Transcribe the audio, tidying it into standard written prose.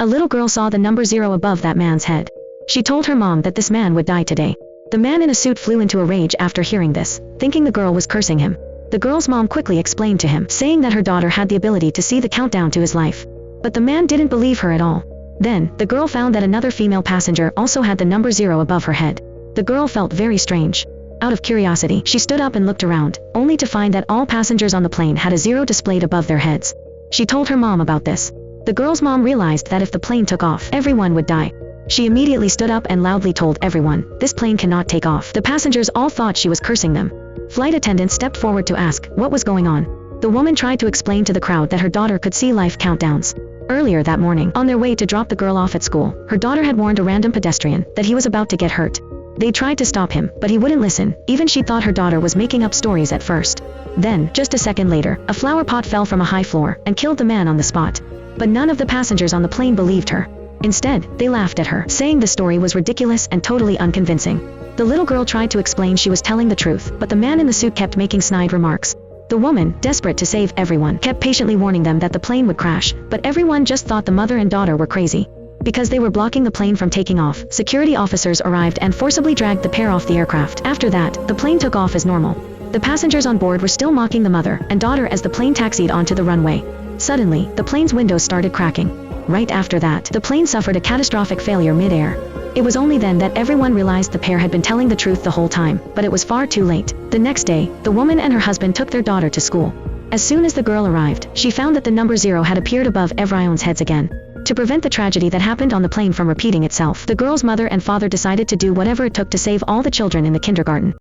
A little girl saw the number 0 above that man's head. She told her mom that this man would die today. The man in a suit flew into a rage after hearing this, thinking the girl was cursing him. The girl's mom quickly explained to him, saying that her daughter had the ability to see the countdown to his life. But the man didn't believe her at all. Then, the girl found that another female passenger also had the number 0 above her head. The girl felt very strange. Out of curiosity, she stood up and looked around, only to find that all passengers on the plane had a 0 displayed above their heads. She told her mom about this. The girl's mom realized that if the plane took off, everyone would die. She immediately stood up and loudly told everyone, this plane cannot take off. The passengers all thought she was cursing them. Flight attendants stepped forward to ask what was going on. The woman tried to explain to the crowd that her daughter could see life countdowns. Earlier that morning, on their way to drop the girl off at school, her daughter had warned a random pedestrian that he was about to get hurt. They tried to stop him, but he wouldn't listen. Even she thought her daughter was making up stories at first. Then, just a second later, a flower pot fell from a high floor and killed the man on the spot. But none of the passengers on the plane believed her. Instead, they laughed at her, saying the story was ridiculous and totally unconvincing. The little girl tried to explain she was telling the truth, but the man in the suit kept making snide remarks. The woman, desperate to save everyone, kept patiently warning them that the plane would crash, but everyone just thought the mother and daughter were crazy. Because they were blocking the plane from taking off, security officers arrived and forcibly dragged the pair off the aircraft. After that, the plane took off as normal. The passengers on board were still mocking the mother and daughter as the plane taxied onto the runway. Suddenly, the plane's windows started cracking. Right after that, the plane suffered a catastrophic failure mid-air. It was only then that everyone realized the pair had been telling the truth the whole time, but it was far too late. The next day, the woman and her husband took their daughter to school. As soon as the girl arrived, she found that the number 0 had appeared above everyone's heads again. To prevent the tragedy that happened on the plane from repeating itself, the girl's mother and father decided to do whatever it took to save all the children in the kindergarten.